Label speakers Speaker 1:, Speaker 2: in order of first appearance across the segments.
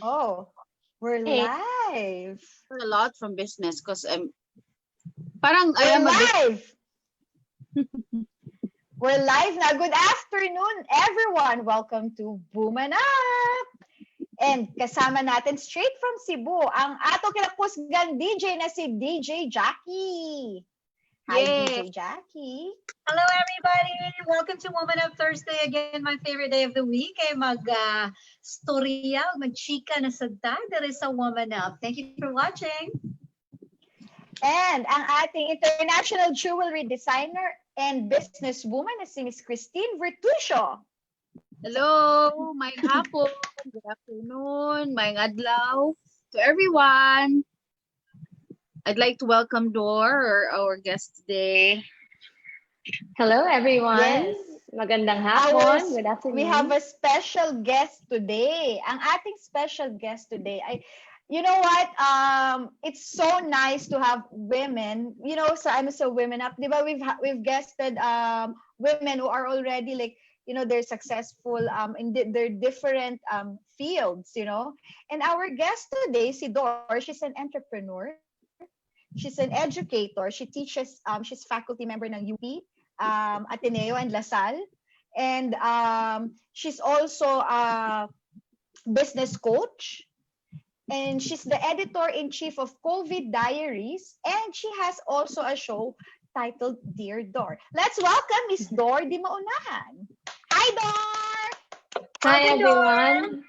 Speaker 1: Oh, we're
Speaker 2: Hey,
Speaker 1: live.
Speaker 3: A lot from business because parang I
Speaker 1: We're
Speaker 3: am a bit.
Speaker 1: live. We're live now. Good afternoon, everyone. Welcome to Woman Up. And kasama natin straight from Cebu, ang ato kinapusgan DJ na si DJ Jackie. Hi,
Speaker 3: Yeah.
Speaker 1: DJ Jackie.
Speaker 2: hello everybody! Welcome to Woman Up Thursday. Again, my favorite day of the week ay mag-storya, mag-chika na sagta. There is a Woman Up. Thank you for watching.
Speaker 1: And ang ating international jewelry designer and businesswoman na si Miss Christine Vertusio.
Speaker 3: Hello, may hapon, good afternoon, may adlaw to everyone. I'd like to welcome Dore, our guest today.
Speaker 2: Hello everyone!
Speaker 1: Yes.
Speaker 2: Magandang
Speaker 1: Our,
Speaker 2: hapon. Good
Speaker 1: we have
Speaker 2: afternoon.
Speaker 1: a special guest today. Ang ating special guest today ay, you know what? It's so nice to have women. You know, so I'm so women up. Diba? We've guested women who are already like, you know, they're successful in their different fields. You know, and our guest today, si Dor, she's an entrepreneur. She's an educator. She teaches. She's faculty member ng UP, Ateneo and LaSalle. And she's also a business coach, and she's the editor-in-chief of COVID Diaries, and she has also a show titled Dear Dor. Let's welcome Miss Dore Dimaunahan. Hi, Dore!
Speaker 4: Hi
Speaker 2: Welcome, Dor!
Speaker 4: everyone.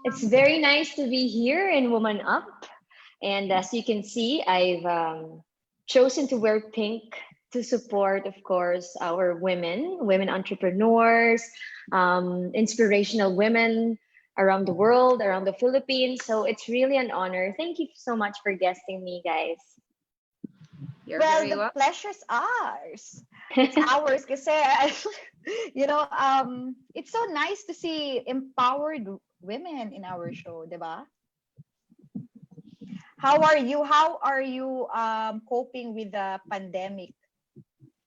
Speaker 4: It's very nice to be here in Woman Up. And as you can see, I've chosen to wear pink to support, of course, our women entrepreneurs, inspirational women around the world, around the Philippines. So it's really an honor. Thank you so much for guesting me, guys.
Speaker 3: You're
Speaker 1: Well,
Speaker 3: very
Speaker 1: the
Speaker 3: welcome.
Speaker 1: pleasure's ours. It's ours kasi, you know, it's so nice to see empowered women in our show, diba? How are you? How are you coping with the pandemic?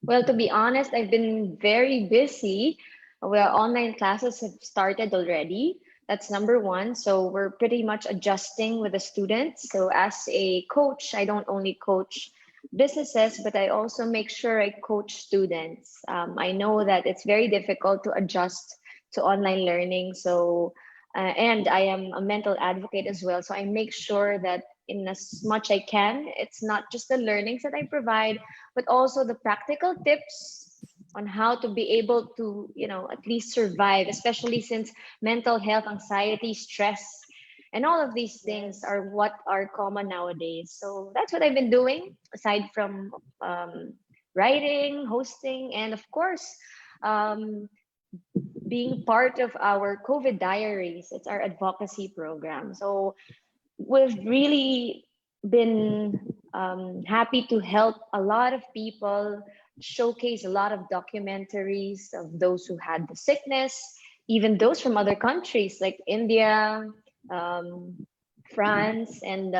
Speaker 4: Well, to be honest, I've been very busy. Well, online classes have started already. That's number one. So we're pretty much adjusting with the students. So as a coach, I don't only coach businesses, but I also make sure I coach students. I know that it's very difficult to adjust to online learning. So, and I am a mental advocate as well. So I make sure that in as much I can, it's not just the learnings that I provide, but also the practical tips on how to be able to, at least survive, especially since mental health, anxiety, stress, and all of these things
Speaker 1: Yes.
Speaker 4: are what are common nowadays. So that's what I've been doing, aside from writing, hosting, and of course, um, being part of our COVID Diaries. It's our advocacy program. So we've really been happy to help a lot of people, showcase a lot of documentaries of those who had the sickness, even those from other countries like India, um, France, and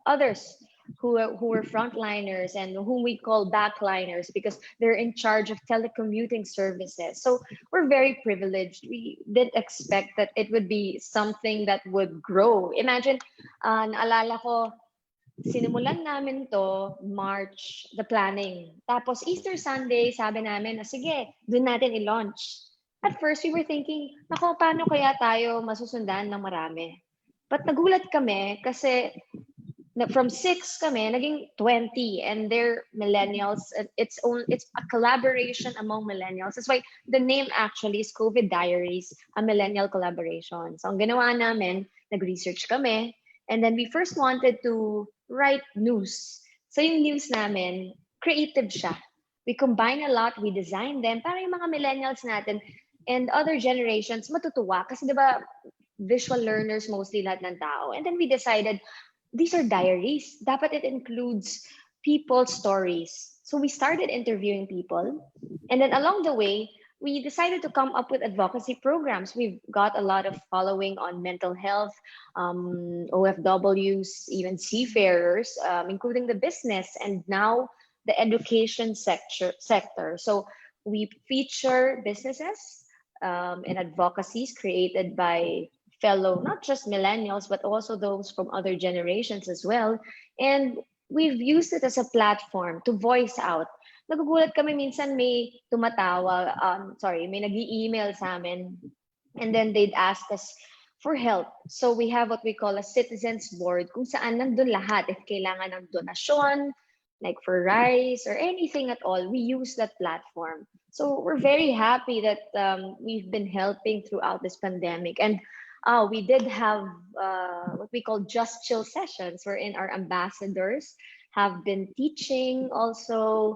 Speaker 4: others who were frontliners and whom we call backliners because they're in charge of telecommuting services. So we're very privileged. We didn't expect that it would be something that would grow. Imagine, naalala ko, sinimulan namin to March, the planning. Tapos Easter Sunday, sabi namin, sige, doon natin i-launch. At first, we were thinking, nako, paano kaya tayo masusundan ng marami? But nagulat kami kasi from 6 kami, naging 20, and they're millennials. It's a collaboration among millennials. That's why the name actually is COVID Diaries, a millennial collaboration. So ang ginawa namin, nag-research kami, and then we first wanted to write news. So yung news namin, creative siya. We combine a lot, we design them para yung mga millennials natin and other generations matutuwa. Kasi diba, visual learners mostly lahat ng tao. And then we decided, these are diaries. Dapat it includes people's stories. So we started interviewing people. And then along the way, we decided to come up with advocacy programs. We've got a lot of following on mental health, OFWs, even seafarers, including the business, and now the education sector. So we feature businesses and advocacies created by fellow, not just millennials, but also those from other generations as well. And we've used it as a platform to voice out. Nagugulat kami minsan may tumatawa, may nag-email sa amin, and then they'd ask us for help. So we have what we call a citizens board kung saan nandun lahat. If kailangan ng donasyon, like for rice or anything at all, we use that platform. So we're very happy that we've been helping throughout this pandemic. And we did have what we call just chill sessions, wherein our ambassadors have been teaching, also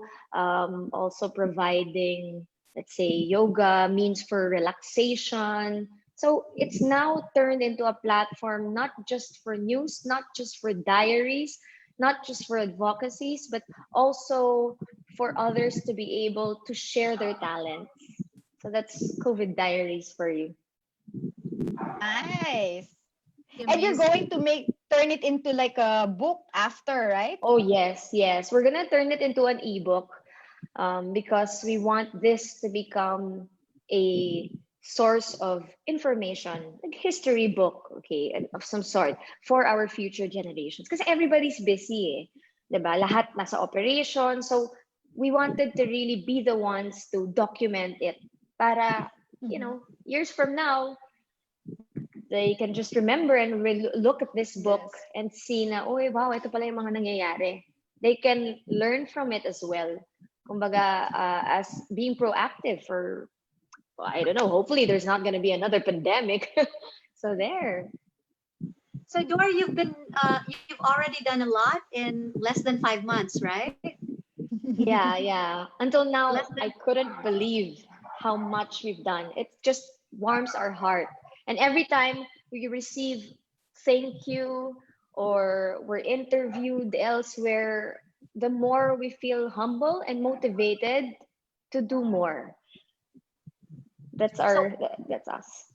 Speaker 4: providing, let's say, yoga means for relaxation. So it's now turned into a platform not just for news, not just for diaries, not just for advocacies, but also for others to be able to share their talents. So that's COVID Diaries for you.
Speaker 1: Nice. And you're going to turn it into like a book after, right?
Speaker 4: Oh, yes. We're going to turn it into an ebook because we want this to become a source of information, like history book, okay, of some sort for our future generations. Because everybody's busy, eh, diba? Lahat nasa operation. So we wanted to really be the ones to document it para, years from now, they can just remember and look at this book and see na, oh, wow, ito pala yung mga nangyayari. They can learn from it as well. Kumbaga, as being proactive for, I don't know, hopefully there's not going to be another pandemic. So there.
Speaker 2: So Dore, you've already done a lot in less than 5 months, right?
Speaker 4: Yeah. Until now, I couldn't believe how much we've done. It just warms our heart. And every time we receive thank you or we're interviewed elsewhere, the more we feel humble and motivated to do more. That's us.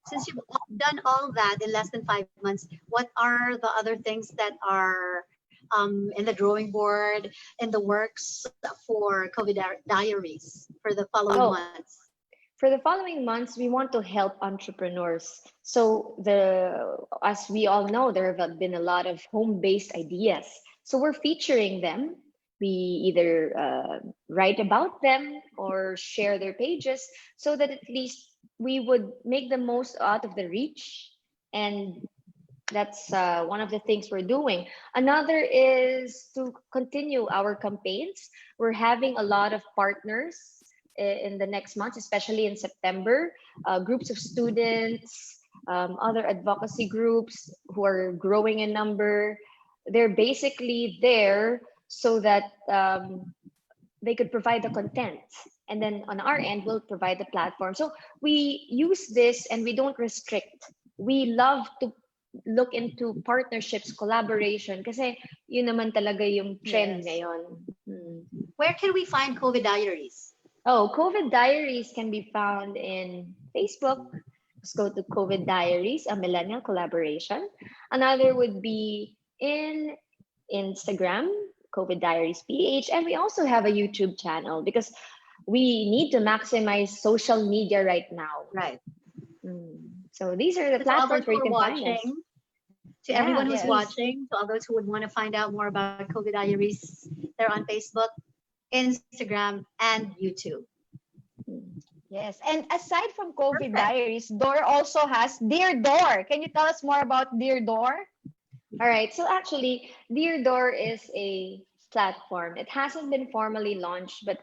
Speaker 2: Since you've done all that in less than 5 months, what are the other things that are in the drawing board, in the works for COVID Diaries for the following months?
Speaker 4: For the following months, we want to help entrepreneurs. So as we all know, there have been a lot of home-based ideas. So we're featuring them. We either write about them or share their pages so that at least we would make the most out of the reach. And that's one of the things we're doing. Another is to continue our campaigns. We're having a lot of partners in the next months, especially in September, groups of students, other advocacy groups who are growing in number. They're basically there so that they could provide the content. And then on our end, we'll provide the platform. So we use this and we don't restrict. We love to look into partnerships, collaboration, kasi yun naman talaga yung trend ngayon.
Speaker 2: Where can we find COVID Diaries?
Speaker 4: Oh, COVID Diaries can be found in Facebook. Just go to COVID Diaries, a millennial collaboration. Another would be in Instagram, COVID Diaries PH. And we also have a YouTube channel because we need to maximize social media right now.
Speaker 2: Right.
Speaker 4: So these are the platforms where you can find us.
Speaker 2: To everyone who's watching, to all those who would want to find out more about COVID Diaries, they're on Facebook, Instagram, and YouTube.
Speaker 1: Yes. And aside from COVID Diaries, Dore also has Dear Dore. Can you tell us more about Dear Dore?
Speaker 4: All right. So actually, Dear Dore is a platform. It hasn't been formally launched, but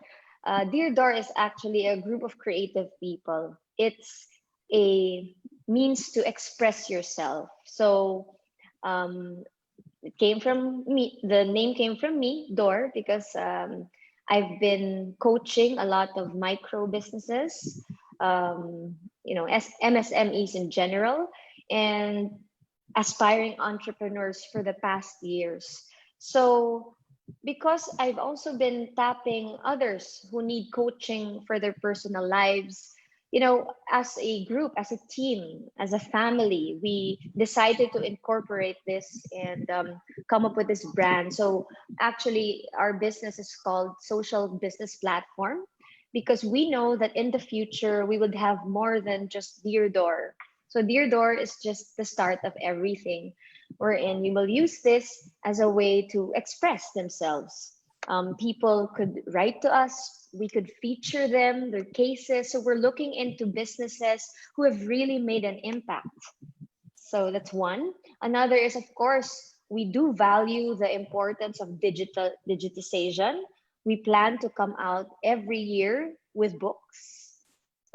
Speaker 4: Dear Dore is actually a group of creative people. It's a means to express yourself. So it came from me. The name came from me, Dore, because I've been coaching a lot of micro businesses, MSMEs in general, and aspiring entrepreneurs for the past years. So because I've also been tapping others who need coaching for their personal lives, as a group, as a team, as a family, we decided to incorporate this and come up with this brand. So actually, our business is called Social Business Platform because we know that in the future, we would have more than just Dear Dore. So Dear Door is just the start of everything, wherein we will use this as a way to express themselves. People could write to us, we could feature them, their cases. So we're looking into businesses who have really made an impact. So that's one. Another is, of course, we do value the importance of digitization. We plan to come out every year with books.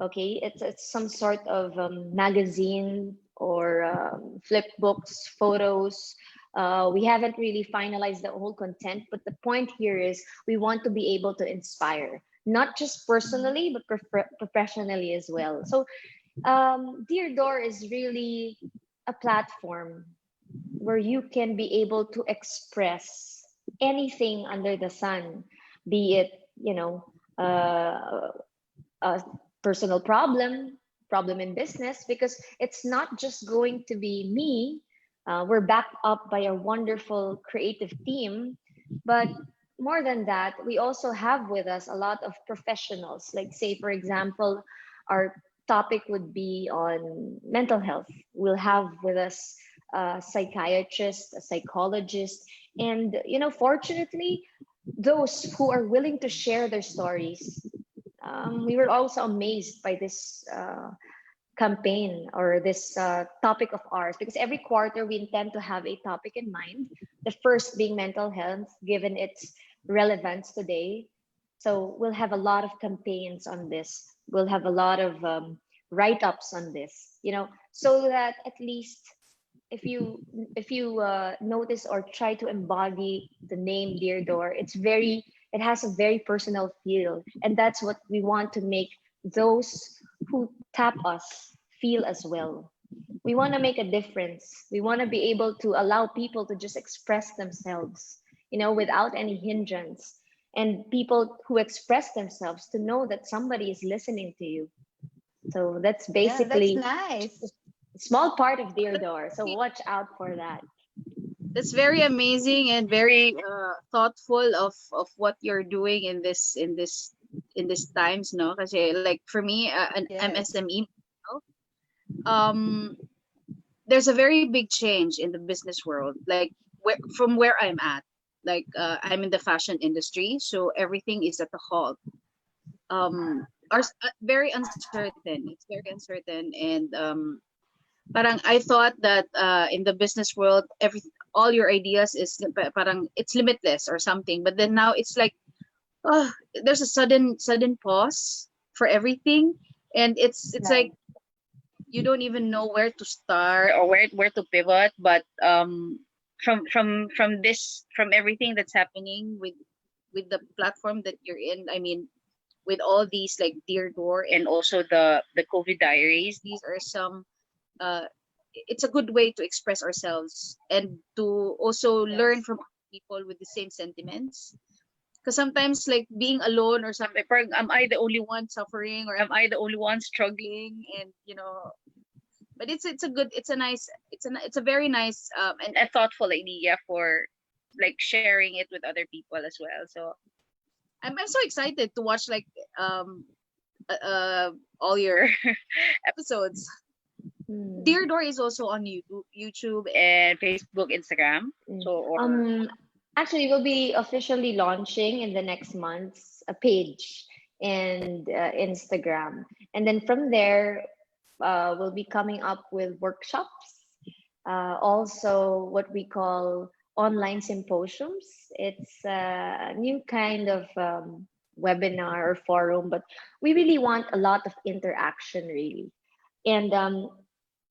Speaker 4: Okay, it's some sort of magazine or flip books, photos. We haven't really finalized the whole content, but the point here is we want to be able to inspire, not just personally, but professionally as well. So Dear Door is really a platform where you can be able to express anything under the sun, be it, a personal problem in business, because it's not just going to be me. We're backed up by a wonderful creative team, but more than that, we also have with us a lot of professionals. Like, say, for example, our topic would be on mental health. We'll have with us a psychiatrist, a psychologist, and fortunately, those who are willing to share their stories. We were also amazed by this campaign or this topic of ours, because every quarter we intend to have a topic in mind. The first being mental health, given its relevance today. So we'll have a lot of campaigns on this. We'll have a lot of write-ups on this, so that at least if you notice or try to embody the name Dear Door, it has a very personal feel, and that's what we want to make those who tap us feel as well. We want to make a difference. We want to be able to allow people to just express themselves, without any hindrance, and people who express themselves to know that somebody is listening to you. So that's
Speaker 1: Yeah, that's
Speaker 4: basically
Speaker 1: nice.
Speaker 4: a small part of Dear Door. So watch out for that.
Speaker 3: That's very amazing and very thoughtful of what you're doing in this times, no? Kasi like for me, an
Speaker 1: Yes.
Speaker 3: MSME, um, there's a very big change in the business world. Like from where I'm at, like I'm in the fashion industry, so everything is at a halt. Very uncertain. It's very uncertain, and parang I thought that in the business world, all your ideas is parang it's limitless or something. But then now it's like, oh, there's a sudden pause for everything, and it's
Speaker 1: Right.
Speaker 3: like you don't even know where to start or where to pivot. But from everything that's happening with the platform that you're in, I mean, with all these like Dear Door and also the COVID Diaries, these are some uh it's a good way to express ourselves and to also learn
Speaker 1: Yes.
Speaker 3: from people with the same sentiments, because sometimes like being alone or something, parang, am I the only one suffering or am I the only one struggling? And but it's a good, it's a very nice and a thoughtful idea for like sharing it with other people as well. So I'm so excited to watch like um all your episodes.
Speaker 4: Hmm.
Speaker 3: Dear Door is also on YouTube and Facebook, Instagram.
Speaker 4: Mm.
Speaker 3: So or
Speaker 4: Actually, we'll be officially launching in the next months a page and Instagram, and then from there, we'll be coming up with workshops. Also, what we call online symposiums. It's a new kind of webinar or forum, but we really want a lot of interaction, really. And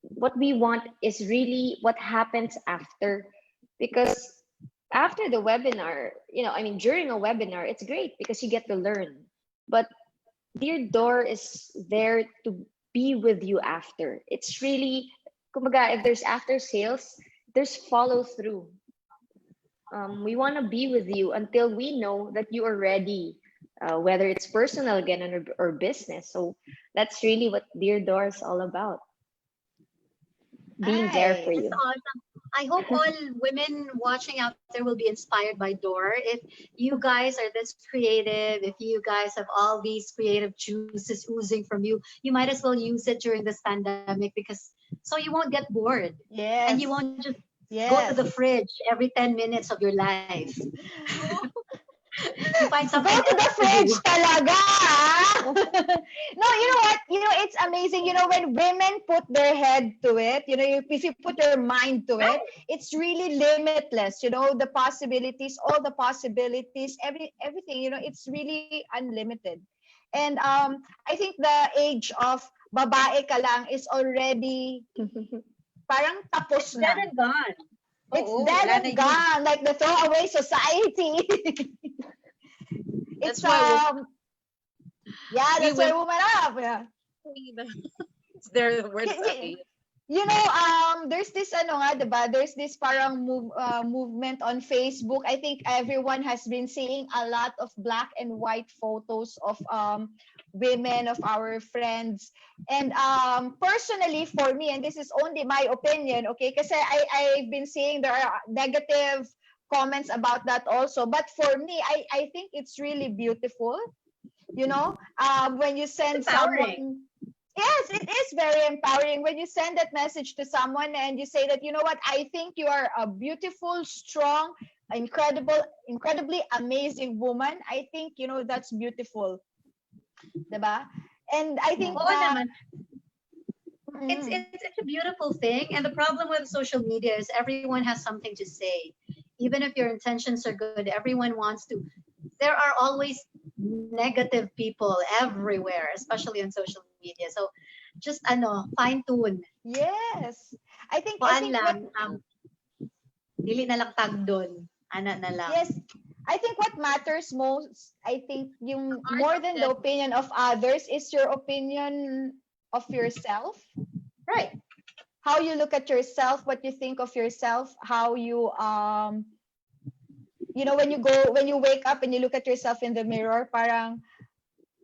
Speaker 4: what we want is really what happens after, because after the webinar, I mean, during a webinar, it's great because you get to learn. But Dear Door is there to be with you after. It's really, kumbaga, if there's after sales, there's follow through. We want to be with you until we know that you are ready, whether it's personal again or business. So that's really what Dear Door is all about, being there for
Speaker 1: Nice.
Speaker 2: That's
Speaker 4: you.
Speaker 2: awesome. I hope all women watching out there will be inspired by Dore. If you guys are this creative, if you guys have all these creative juices oozing from you, you might as well use it during this pandemic, because So you won't get bored.
Speaker 1: Yes.
Speaker 2: And you won't just go to
Speaker 1: Yes.
Speaker 2: the fridge every 10 minutes of your life. You find
Speaker 1: Go
Speaker 2: something
Speaker 1: to the
Speaker 2: else to do.
Speaker 1: fridge talaga. No, you know what? You know, it's amazing. You know, when women put their head to it, you know, if you put your mind to it, it's really limitless. You know, the possibilities, all the possibilities, everything, you know, it's really unlimited. And I think the age of babae ka lang is already parang tapos
Speaker 2: Dead
Speaker 1: na.
Speaker 2: and gone.
Speaker 1: It's
Speaker 2: Oo,
Speaker 1: dead
Speaker 2: wala na
Speaker 1: and
Speaker 2: yun.
Speaker 1: gone, like the throwaway society.
Speaker 3: That's
Speaker 1: It's
Speaker 3: why
Speaker 1: yeah,
Speaker 3: we
Speaker 1: that's why
Speaker 3: women
Speaker 1: women up. Yeah.
Speaker 3: it's their words
Speaker 1: Y-
Speaker 3: I
Speaker 1: You know, there's this ano nga, 'di ba? There's this parang movement on Facebook. I think everyone has been seeing a lot of black and white photos of women of our friends. And personally for me, and this is only my opinion, okay? Kasi I've been seeing there are negative comments about that also. But for me, I think it's really beautiful. You know, when you send
Speaker 2: Empowering.
Speaker 1: someone, yes, it is very empowering when you send that message to someone and you say that, you know what, I think you are a beautiful, strong, incredibly amazing woman. I think, you know, that's beautiful, diba? And I think
Speaker 2: Oo naman.
Speaker 1: mm,
Speaker 2: It's a beautiful thing. And the problem with social media is everyone has something to say. Even if your intentions are good, everyone wants to. There are always negative people everywhere, especially on social media. So just fine tune.
Speaker 1: yes, I
Speaker 2: Kuan
Speaker 1: think what
Speaker 2: lang, dili na lang tag doon. Ana na lang.
Speaker 1: yes, I think what matters most, I think yung
Speaker 3: art
Speaker 1: more
Speaker 3: of
Speaker 1: than the
Speaker 3: that.
Speaker 1: opinion of others is your opinion of yourself.
Speaker 2: Right.
Speaker 1: How you look at yourself, what you think of yourself, how you you know, when you wake up and you look at yourself in the mirror, parang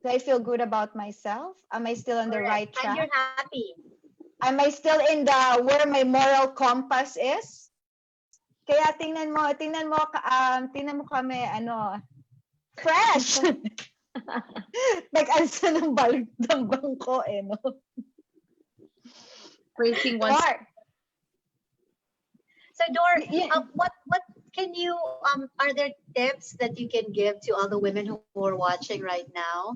Speaker 1: do I feel good about myself? Am I still on the
Speaker 2: Correct.
Speaker 1: right
Speaker 2: And you're
Speaker 1: track?
Speaker 2: happy.
Speaker 1: Am I still in the where my moral compass is? Kaya tingnan mo kami fresh. Nag-alsa ng bangko no.
Speaker 3: Praising one
Speaker 1: Or,
Speaker 2: So Dore,
Speaker 1: y-
Speaker 2: what can you are there tips that you can give to all the women who are watching right now?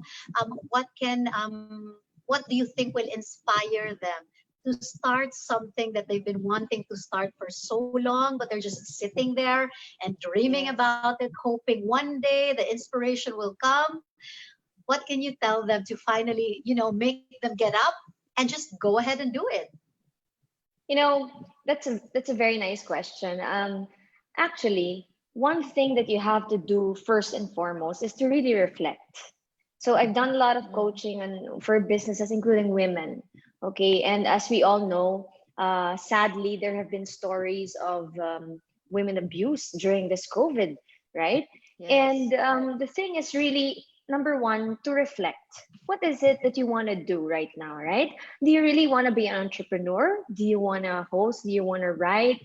Speaker 2: What do you think will inspire them to start something that they've been wanting to start for so long, but they're just sitting there and dreaming
Speaker 1: yes.
Speaker 2: about it, hoping one day the inspiration will come? What can you tell them to finally, make them get up and just go ahead and do it?
Speaker 4: You know, that's a very nice question. Actually, one thing that you have to do first and foremost is to really reflect. So I've done a lot of coaching for businesses, including women. Okay, and as we all know, sadly, there have been stories of women abuse during this COVID, right?
Speaker 1: Yes.
Speaker 4: And the thing is really number one to reflect. What is it that you want to do right now, right? Do you really want to be an entrepreneur? Do you want to host? Do you want to write?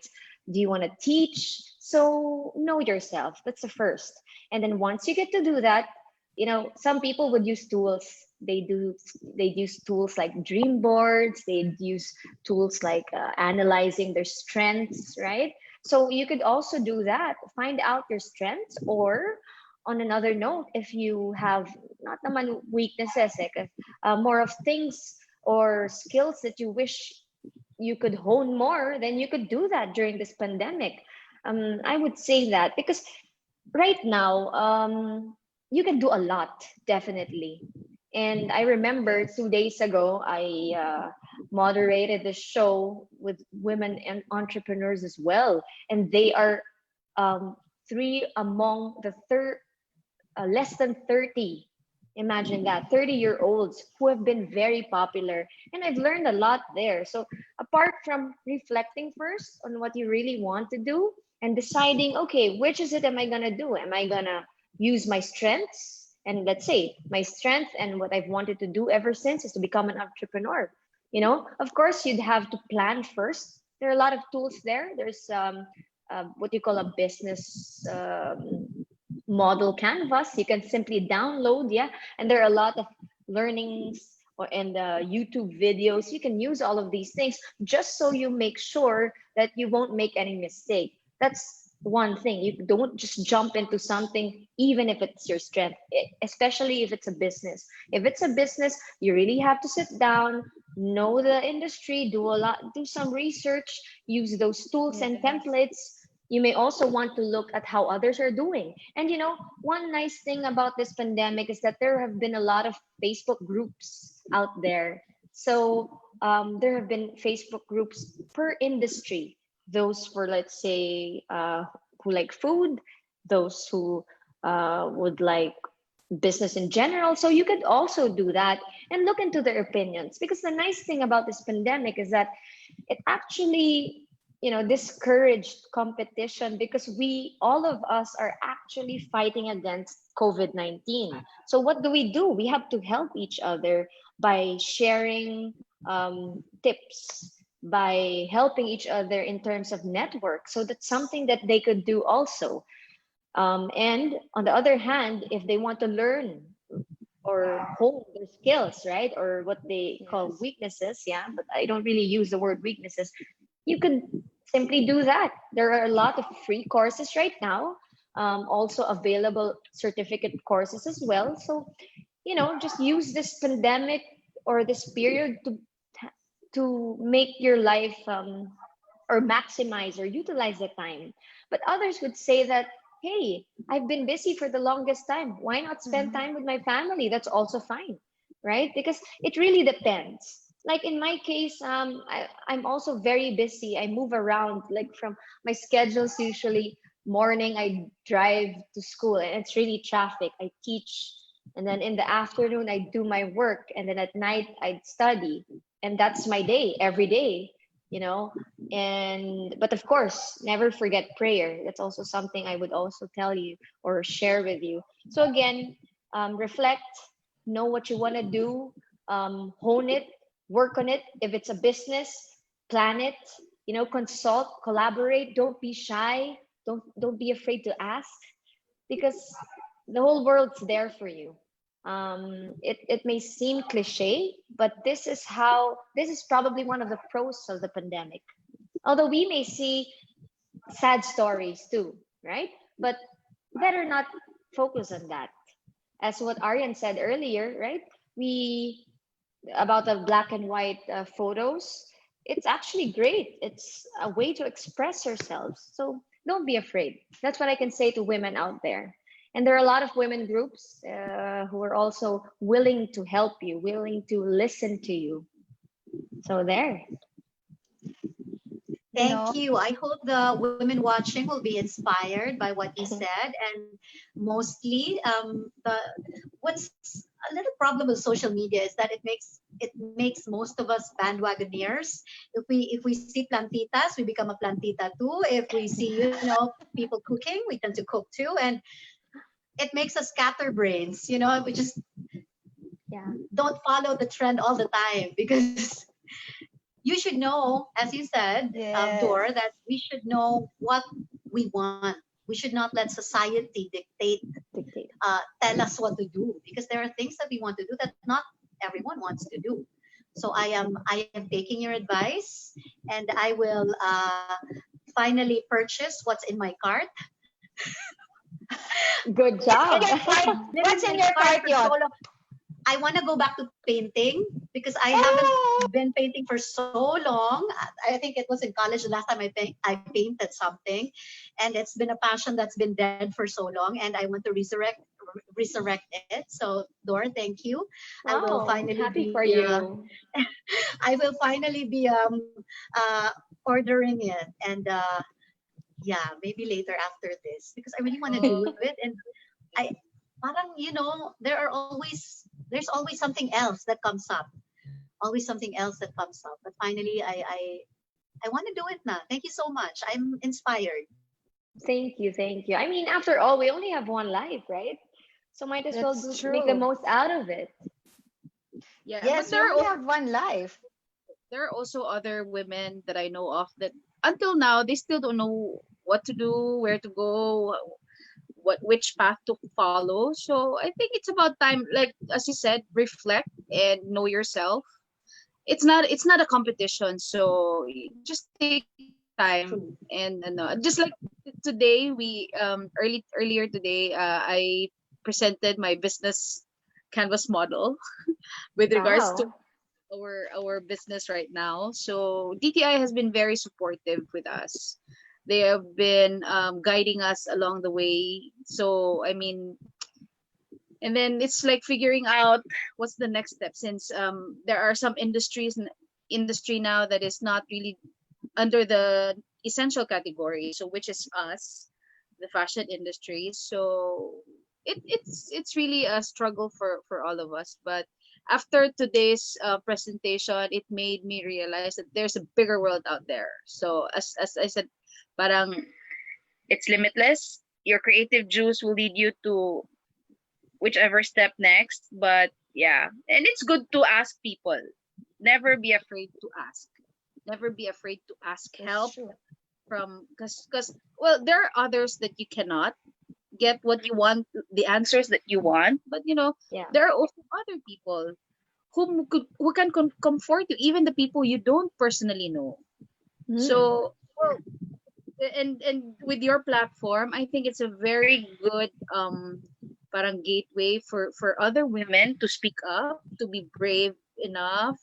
Speaker 4: Do you want to teach? So know yourself. That's the first. And then once you get to do that, some people would use tools. They use tools like dream boards. They use tools like analyzing their strengths, right? So you could also do that. Find out your strengths, or on another note, if you have not naman weaknesses, more of things or skills that you wish you could hone more, then you could do that during this pandemic. I would say that because right now, you can do a lot, definitely. And I remember
Speaker 1: Yes.
Speaker 4: 2 days ago, I moderated the show with women and entrepreneurs as well. And they are um, three among the less than 30. Imagine that, 30-year-olds who have been very popular. And I've learned a lot there. So, apart from reflecting first on what you really want to do and deciding, okay, which is it am I going to do? Am I going to use my strengths? And let's say my strength and what I've wanted to do ever since is to become an entrepreneur. Of course, you'd have to plan first. There are a lot of tools there. There's what you call a business model canvas you can simply download, yeah, and there are a lot of learnings and YouTube videos. You can use all of these things just so you make sure that you won't make any mistake. That's one thing. You don't just jump into something, even if it's your strength, especially if it's a business. If it's a business, you really have to sit down, know the industry, do some research, use those tools and
Speaker 1: Yes.
Speaker 4: templates. You may also want to look at how others are doing. And one nice thing about this pandemic is that there have been a lot of Facebook groups out there. So there have been Facebook groups per industry. Those for, let's say, who like food, those who would like business in general. So you could also do that and look into their opinions. Because the nice thing about this pandemic is that it actually discouraged competition, because all of us are actually fighting against COVID-19. So what do? We have to help each other by sharing tips, by helping each other in terms of network. So that's something that they could do also. And on the other hand, if they want to learn or hone their skills, right? Or what they call
Speaker 1: Yes.
Speaker 4: weaknesses, yeah, but I don't really use the word weaknesses. You could simply do that. There are a lot of free courses right now, also available certificate courses as well. So, just use this pandemic or this period to make your life or maximize or utilize the time. But others would say that, hey, I've been busy for the longest time. Why not spend
Speaker 1: Mhm.
Speaker 4: time with my family? That's also fine, right? Because it really depends. Like in my case, I'm also very busy. I move around, like from my schedules, usually morning I drive to school and it's really traffic. I teach, and then in the afternoon I do my work, and then at night I study. And that's my day every day, you know and but of course, never forget prayer. That's also something I would also tell you or share with you. So again, reflect, know what you want to do, hone it, work on it. If it's a business, plan it, consult, collaborate. Don't be shy. Don't be afraid to ask, because the whole world's there for you. It may seem cliche, but this is probably one of the pros of the pandemic. Although we may see sad stories too, right? But better not focus on that. As what Aryan said earlier, right? We About the black and white photos. It's actually great. It's a way to express ourselves. So don't be afraid. That's what I can say to women out there. And there are a lot of women groups who are also willing to help you, willing to listen to you. So there.
Speaker 1: You know,
Speaker 2: Thank you. I hope the women watching will be inspired by what you said. And mostly, what's a little problem with social media is that it makes most of us bandwagoners. If we see plantitas, we become a plantita too. If we see people cooking, we tend to cook too, and it makes us scatterbrains. We just
Speaker 4: Yeah.
Speaker 2: don't follow the trend all the time because you should know, as you said,
Speaker 1: yes.
Speaker 2: Dor, that we should know what we want. We should not let society dictate,
Speaker 4: Dictate.
Speaker 2: tell us what to do, because there are things that we want to do that not everyone wants to do. So I am taking your advice, and I will finally purchase what's in my cart.
Speaker 4: Good
Speaker 1: What's in
Speaker 4: job.
Speaker 1: your cart?
Speaker 2: It's been in
Speaker 1: What's in
Speaker 2: my
Speaker 1: your
Speaker 2: cart
Speaker 1: cart,
Speaker 2: for so
Speaker 1: Yon?
Speaker 2: long. I want to go back to painting because I haven't
Speaker 1: Oh,
Speaker 2: been painting for so long. I think it was in college the last time I painted something, and it's been a passion that's been dead for so long, and I want to resurrect it. So, Dor, thank you. I will
Speaker 4: Wow,
Speaker 2: finally
Speaker 4: happy
Speaker 2: be
Speaker 4: for you.
Speaker 2: I will finally be ordering it, and yeah, maybe later after this because I really want to do
Speaker 1: oh,
Speaker 2: it, and I parang there's always something else that comes up, always something else that comes up. But finally, I want to do it now. Thank you so much. I'm inspired.
Speaker 4: Thank you, thank you. I mean, after all, we only have one life, right? So might as well
Speaker 1: that's
Speaker 4: make the
Speaker 1: true.
Speaker 4: most out of it.
Speaker 3: Yeah, but
Speaker 1: Yes, we only have one life.
Speaker 3: there are also other women that I know of that until now they still don't know what to do, where to go, which path to follow. So I think it's about time, like as you said, reflect and know yourself. It's not a competition, so just take time.
Speaker 4: True.
Speaker 3: And just like today, we earlier today, I presented my business canvas model with regards to
Speaker 4: Wow.
Speaker 3: our business right now. So DTI has been very supportive with us. They have been guiding us along the way. So I mean, and then it's like figuring out what's the next step, since there are some industry now that is not really under the essential category, so which is us, the fashion industry. So it's really a struggle for all of us. But after today's presentation, it made me realize that there's a bigger world out there. So as I said, parang it's limitless. Your creative juice will lead you to whichever step next. But yeah, and it's good to ask people. Never be afraid to ask. Never be afraid to ask
Speaker 4: That's
Speaker 3: help
Speaker 4: true.
Speaker 3: from, because well, there are others that you cannot get what you want, the answers that you want. But
Speaker 4: Yeah.
Speaker 3: there are also other people who can comfort you, even the people you don't personally know.
Speaker 4: Mm.
Speaker 3: So well, and with your platform, I think it's a very good parang gateway for other women to speak up, to be brave enough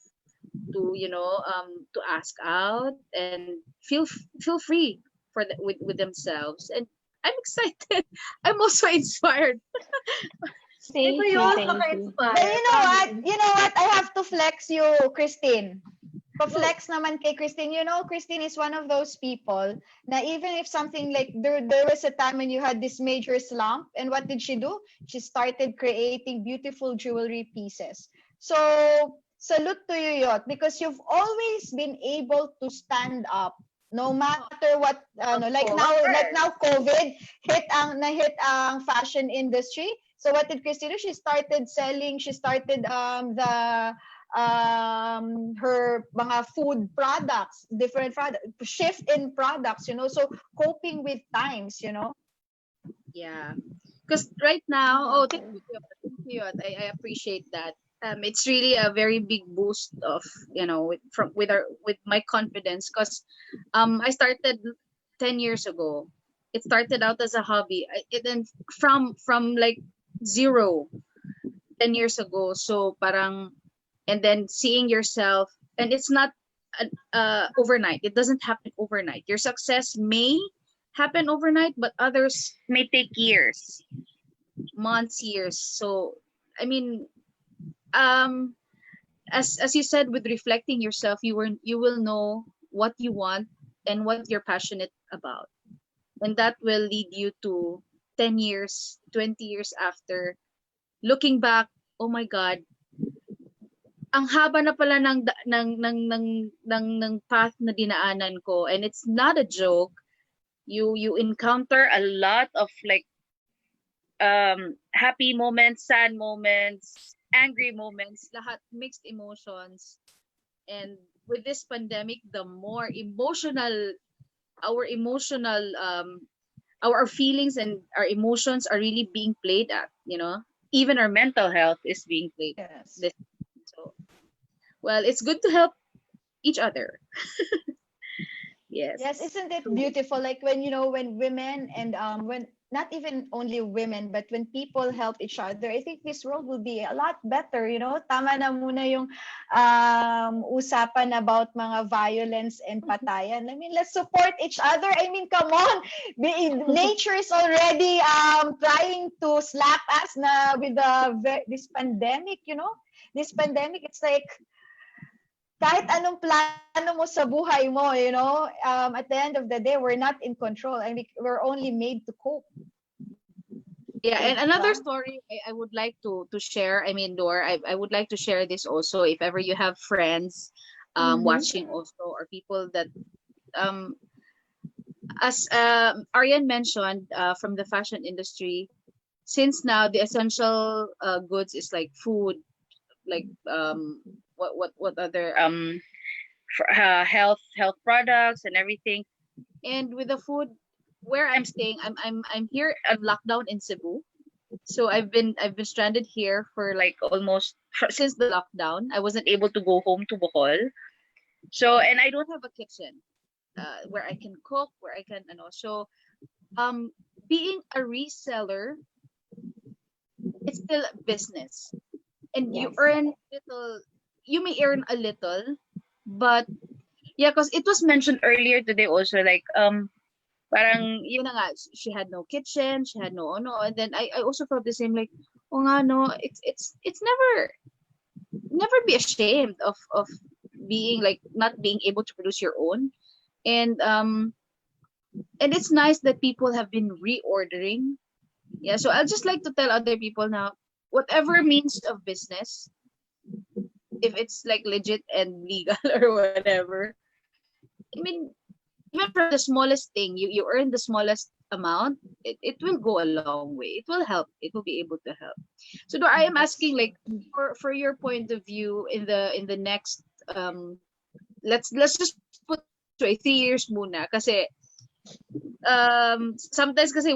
Speaker 3: to to ask out and feel free with themselves. And I'm excited. I'm also inspired.
Speaker 2: Ito
Speaker 4: Thank you.
Speaker 2: yun,
Speaker 4: Thank you.
Speaker 1: But
Speaker 2: maka-inspire.
Speaker 1: you know what?
Speaker 2: Promise.
Speaker 1: You know what? I have to flex you, Christine. Pa-flex naman kay Christine. You know, Christine is one of those people na even if something like there was a time when you had this major slump, and what did she do? She started creating beautiful jewelry pieces. So salute to you, Yot, because you've always been able to stand up no matter what
Speaker 3: Of
Speaker 1: like
Speaker 3: course.
Speaker 1: now COVID hit ang fashion industry. So what did Christine do? She started selling, she started the her mga food products, different product shift in products, so coping with times.
Speaker 3: Yeah. Because right now, oh, thank
Speaker 4: Okay.
Speaker 3: you. Thank you. I appreciate that. It's really a very big boost of with my confidence, because I started 10 years ago. It started out as a hobby. Then from like zero 10 years ago. So parang, and then seeing yourself, and it's not overnight. It doesn't happen overnight. Your success may happen overnight, but others may take years, months, years. So I mean, um as you said, with reflecting yourself, you will know what you want and what you're passionate about, and that will lead you to 10 years, 20 years after, looking back, oh my god, ang haba na pala ng path na dinaanan ko. And it's not a joke. You encounter a lot of like happy moments, sad moments, angry moments, lahat, mixed emotions. And with this pandemic, the more emotional our emotional our feelings and our emotions are really being played at. Even our mental health is being played.
Speaker 1: Yes.
Speaker 3: This so well, it's good to help each other.
Speaker 1: Yes,
Speaker 3: Yes.
Speaker 1: isn't it beautiful? Like when women and when not even only women, but when people help each other, I think this world will be a lot better. Tama na muna yung usapan about mga violence and patayan. I mean, let's support each other. I mean, come on. Nature is already trying to slap us na with this pandemic. This pandemic, it's like kahit anong plano mo sa buhay mo, at the end of the day, we're not in control. I mean, we're only made to cope.
Speaker 3: Yeah, and another
Speaker 1: Diba?
Speaker 3: story I would like to share. I mean, Dor, I would like to share this also. If ever you have friends
Speaker 4: Mm-hmm.
Speaker 3: watching also, or people that um as Arian mentioned, from the fashion industry, since now the essential goods is like food, like what other health products and everything. And with the food, where I'm staying, I'm here on lockdown in Cebu. So I've been stranded here for like almost since the lockdown. I wasn't able to go home to Bohol. So and I don't have a kitchen where I can cook, where I can so um being a reseller, it's still a business. And you
Speaker 4: Yes.
Speaker 3: earn little, you may earn a little, but yeah, because it was mentioned earlier today also, like parang yun na nga, she had no kitchen, she had no, and then I also felt the same, like, oh nga no, it's never be ashamed of being like not being able to produce your own. And it's nice that people have been reordering. Yeah, so I'll just like to tell other people now, whatever means of business, if it's like legit and legal or whatever, I mean, even from the smallest thing, you earn the smallest amount, it will go a long way. It will help. It will be able to help. So do I am
Speaker 1: That's
Speaker 3: asking, like,
Speaker 1: true.
Speaker 3: for your point of view in the next let's just put it this way, 3 years muna, kasi sometimes kasi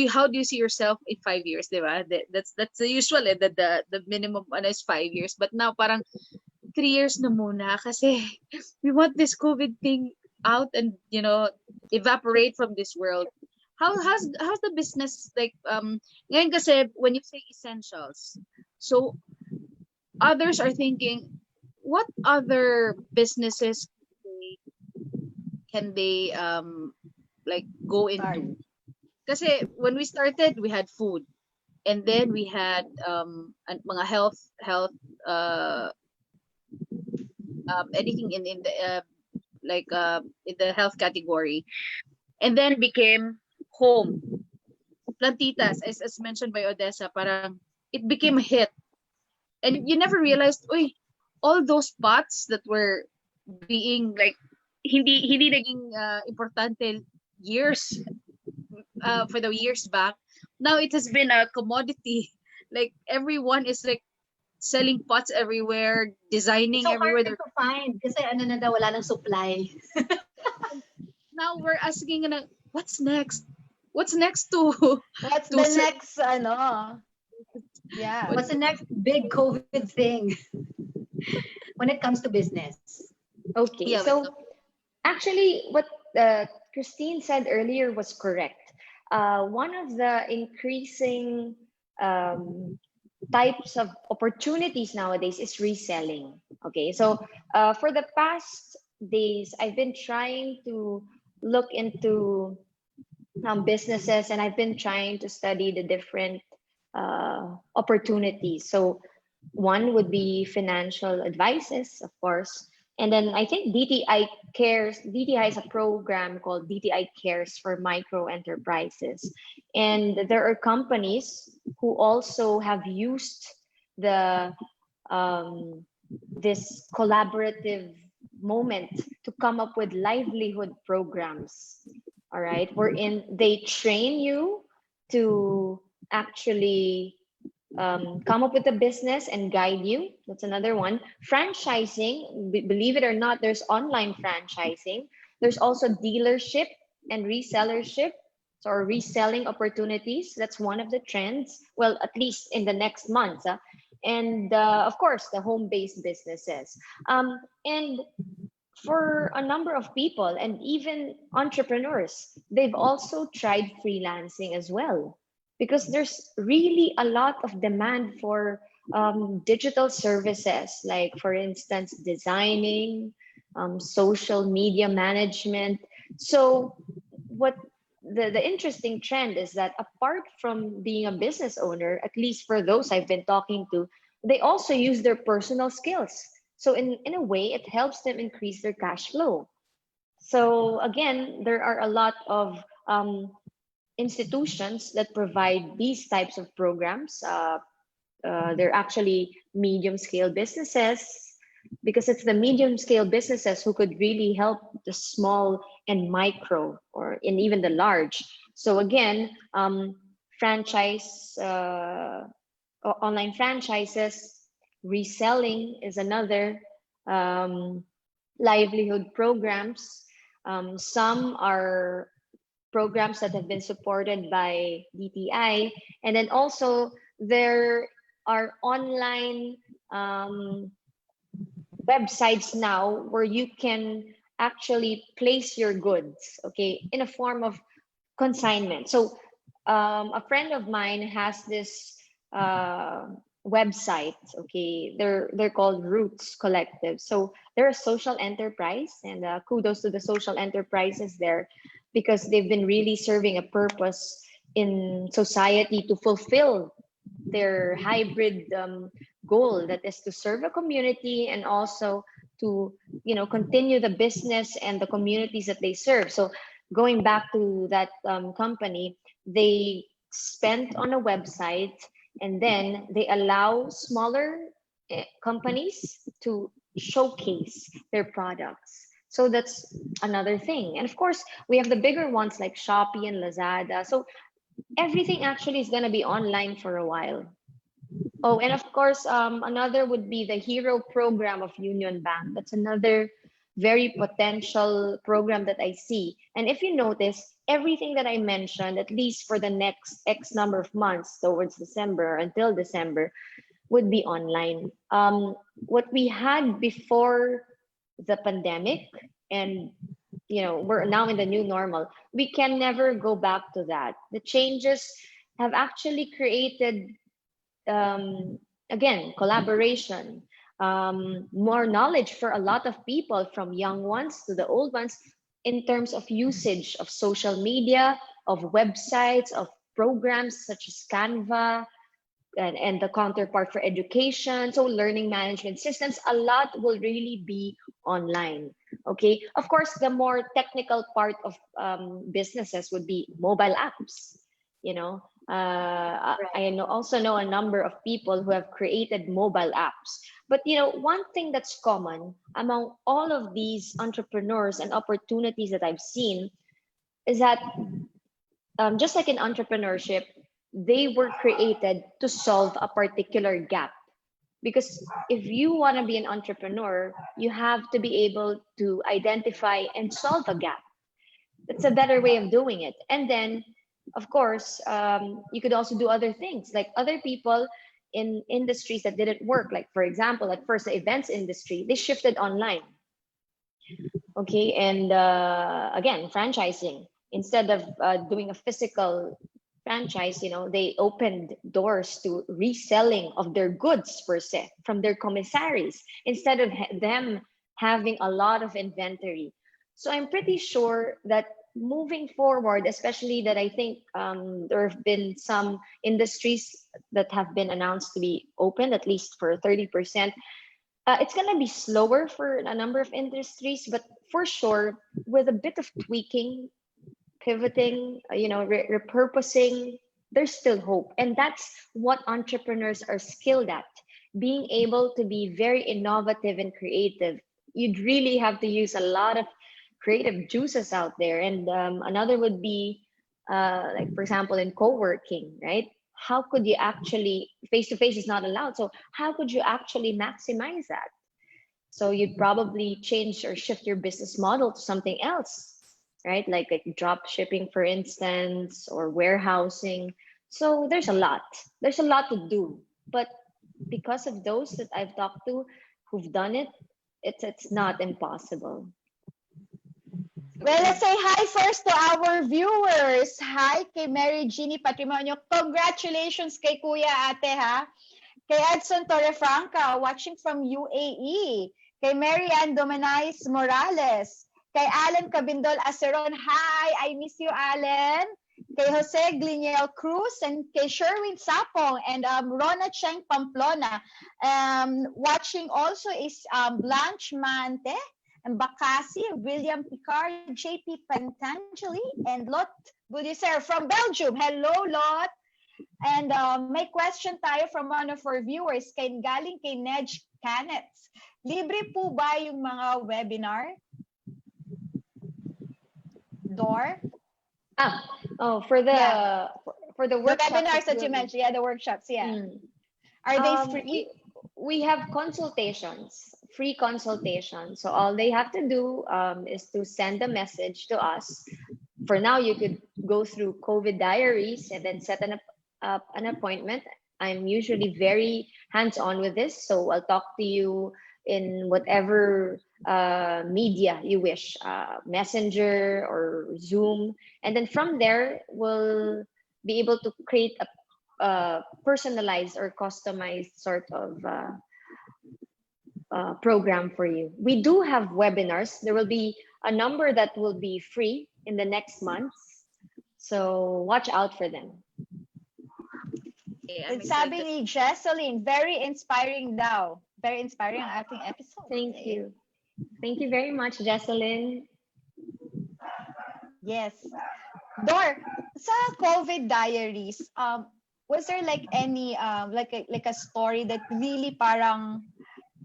Speaker 3: how do you see yourself in 5 years, diba? That's the usual, the minimum ano is 5 years, but now parang 3 years na muna kasi we want this COVID thing out and evaporate from this world. How's the business, like ngayon kasi when you say essentials, so others are thinking, what other businesses can they like go
Speaker 1: Hard.
Speaker 3: into? Kasi when we started, we had food, and then we had mga health uh anything in the in the health category, and then became home plantitas, as mentioned by Odessa. Parang it became a hit, and you never realized, uy, all those pots that were being like hindi naging importante years for the years back, now it has been a commodity. Like everyone is like selling pots everywhere,
Speaker 2: It's
Speaker 3: designing
Speaker 2: so hard
Speaker 3: everywhere.
Speaker 2: to find kasi ano na daw, wala nang supply.
Speaker 3: Now we're asking, what's next? What's next to
Speaker 1: What's
Speaker 3: to
Speaker 1: the
Speaker 3: ser-
Speaker 1: next, ano? Yeah.
Speaker 2: What's the next big COVID thing when it comes to business?
Speaker 4: Okay.
Speaker 3: yeah,
Speaker 4: So actually, what Christine said earlier was correct. One of the increasing um, types of opportunities nowadays is reselling. Okay, so for the past days, I've been trying to look into businesses, and I've been trying to study the different opportunities. So one would be financial advices, of course. And then I think DTI Cares, DTI is a program called DTI Cares for micro enterprises. And there are companies who also have used the this collaborative moment to come up with livelihood programs. All right, wherein they train you to actually come up with a business and guide you. That's another one. Franchising, believe it or not, there's online franchising. There's also dealership and resellership, so or reselling opportunities. That's one of the trends. Well, at least in the next months. And of course, the home-based businesses. And for a number of people and even entrepreneurs, they've also tried freelancing as well because there's really a lot of demand for digital services, like, for instance, designing, social media management. So, what the interesting trend is that apart from being a business owner, at least for those I've been talking to, they also use their personal skills. So, in a way, it helps them increase their cash flow. So, again, there are a lot of institutions that provide these types of programs. They're actually medium scale businesses because it's the medium scale businesses who could really help the small and micro or in even the large. So again, franchise, online franchises, reselling is another, livelihood programs. Some are programs that have been supported by DTI. And then also there are online websites now where you can actually place your goods, okay, in a form of consignment. So a friend of mine has this website, okay, they're called Roots Collective. So they're a social enterprise, and kudos to the social enterprises there, because they've been really serving a purpose in society to fulfill their hybrid goal, that is to serve a community and also to, you know, continue the business and the communities that they serve. So going back to that company, they spent on a website, and then they allow smaller companies to showcase their products. So that's another thing. And of course, we have the bigger ones like Shopee and Lazada. So everything actually is going to be online for a while. Oh, and of course, another would be the Hero program of Union Bank. That's another very potential program that I see. And if you notice, everything that I mentioned, at least for the next X number of months towards December, until December, would be online. What we had before the pandemic, and you know, we're now in the new normal, we can never go back to that. The changes have actually created, again, collaboration, more knowledge for a lot of people, from young ones to the old ones, in terms of usage of social media, of websites, of programs such as Canva, and the counterpart for education. So learning management systems, a lot will really be online. Okay. Of course, the more technical part of businesses would be mobile apps. You know, I also know a number of people who have created mobile apps. But you know, one thing that's common among all of these entrepreneurs and opportunities that I've seen is that, just like in entrepreneurship, they were created to solve a particular gap. Because if you want to be an entrepreneur, you have to be able to identify and solve a gap. That's a better way of doing it. And then, of course, you could also do other things, like other people in industries that didn't work. Like, for example, at first, the events industry, they shifted online. Okay. And again, franchising, instead of doing a physical franchise, you know, they opened doors to reselling of their goods per se from their commissaries, instead of them having a lot of inventory. So I'm pretty sure that moving forward, especially that I think there have been some industries that have been announced to be open, at least for 30%. It's going to be slower for a number of industries, but for sure, with a bit of tweaking, pivoting, you know, repurposing, there's still hope. And that's what entrepreneurs are skilled at, being able to be very innovative and creative. You'd really have to use a lot of creative juices out there. And another would be, like, for example, in co-working, right? How could you actually, face-to-face is not allowed. So how could you actually maximize that? So you'd probably change or shift your business model to something else, right? Like drop shipping, for instance, or warehousing. So there's a lot. There's a lot to do. But because of those that I've talked to who've done it, it's not impossible.
Speaker 1: Well, let's say hi first to our viewers. Hi kay Mary Jeannie Patrimonio. Congratulations kay Kuya Ate, ha? Kay Edson Torrefranca, watching from UAE. Kay Marianne Domenais Morales. Kay Alan Cabindol Aceron. Hi, I miss you, Alan. Kay Jose Gliniel Cruz and kay Sherwin Sapong and Rona Cheng Pamplona. Watching also is Blanche Mante and Bakasi, William Picard, JP Pantangeli, and Lot Budiser from Belgium. Hello, Lot. And may question tayo from one of our viewers, kay galing kay Nedge Canets. Libre po ba yung mga webinar? Dore?
Speaker 4: For the
Speaker 1: The
Speaker 4: workshops
Speaker 1: webinars that you mentioned, the workshops, Are they free?
Speaker 4: We have consultations, free consultations. So all they have to do is to send a message to us for now, you could go through COVID Diaries and then set up an appointment. I'm usually very hands-on with this, so I'll talk to you in whatever media you wish, Messenger or Zoom, and then from there we'll be able to create a personalized or customized sort of program for you. We do have webinars. There will be a number that will be free in the next months. So watch out for them.
Speaker 3: Okay, I'm
Speaker 1: It's sabi
Speaker 3: excited.
Speaker 1: ni Jesseline, very inspiring daw. Very inspiring ang ating episode.
Speaker 4: Thank
Speaker 1: today.
Speaker 4: you. Thank you very much, Jesseline.
Speaker 1: Yes. Dor, sa COVID diaries, was there like any like a story that really parang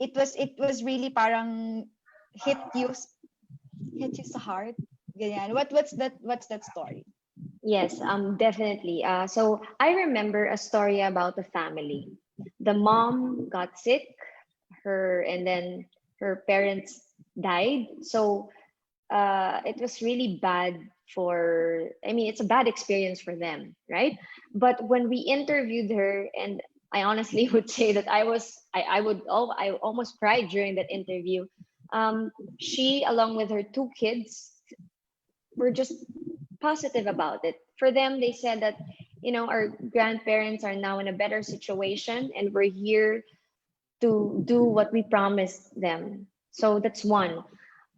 Speaker 1: it was really parang hit you sa heart? Ganyan. What's that story?
Speaker 4: Yes, definitely. So I remember a story about a family. The mom got sick, and then her parents died. So it was really bad it's a bad experience for them, right? But when we interviewed her, and I honestly would say that I almost cried during that interview. She, along with her two kids, were just positive about it. For them, they said that, our grandparents are now in a better situation and we're here to do what we promised them. So that's one.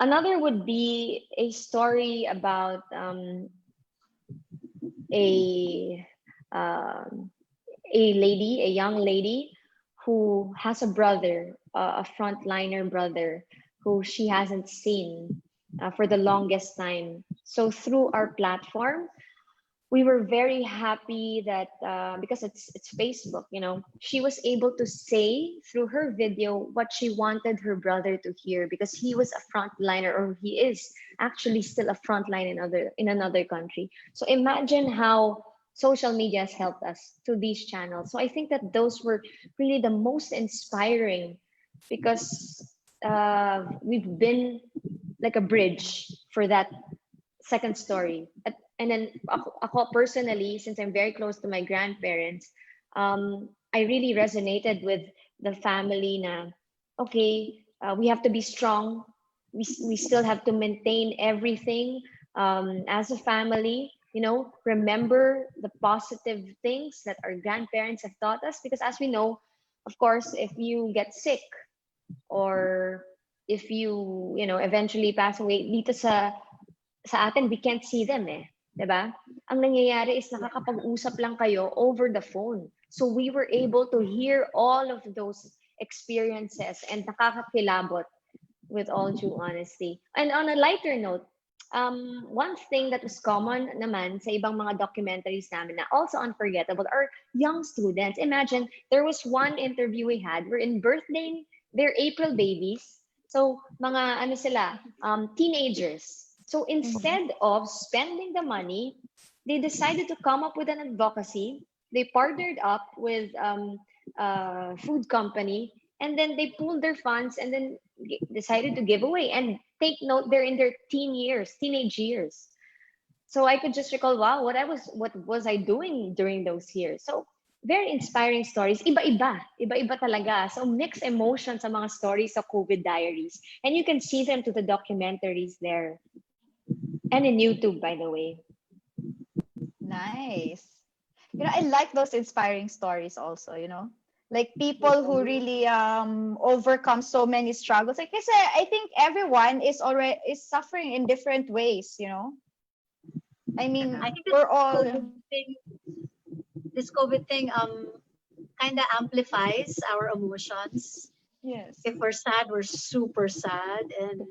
Speaker 4: Another would be a story about a um, a young lady who has a brother, a frontliner brother, who she hasn't seen for the longest time. So through our platform, we were very happy that because it's Facebook, she was able to say through her video what she wanted her brother to hear, because he was a frontliner, or he is actually still a frontline in another country. So imagine how social media has helped us to these channels. So I think that those were really the most inspiring, because we've been like a bridge for that second story. And then ako personally, since I'm very close to my grandparents, I really resonated with the family na, okay, we have to be strong. We still have to maintain everything as a family. Remember the positive things that our grandparents have taught us, because as we know, of course, if you get sick, or if you eventually pass away, dito sa atin, we can't see them eh. 'Di ba? Ang nangyayari is nakakapag-usap lang kayo over the phone. So we were able to hear all of those experiences, and nakakakilabot, with all due honesty. And on a lighter note, one thing that was common naman sa ibang mga documentaries namin na also unforgettable are young students. Imagine, there was one interview we had, we're in birthday, they're April babies. So mga sila, teenagers. So instead of spending the money, they decided to come up with an advocacy. They partnered up with a food company, and then they pooled their funds and then decided to give away. And take note, they're in their teenage years. So I could just recall, wow, what was I doing during those years? So very inspiring stories. Iba-iba talaga. So mixed emotions sa mga stories sa COVID Diaries. And you can see them to the documentaries there. And in YouTube, by the way.
Speaker 1: Nice. I like those inspiring stories also, like people who really overcome so many struggles. Like I said, I think everyone is suffering in different ways. I mean,
Speaker 2: I think
Speaker 1: we're all
Speaker 2: this COVID thing kind of amplifies our emotions.
Speaker 1: yes.
Speaker 2: If we're sad, we're super sad, and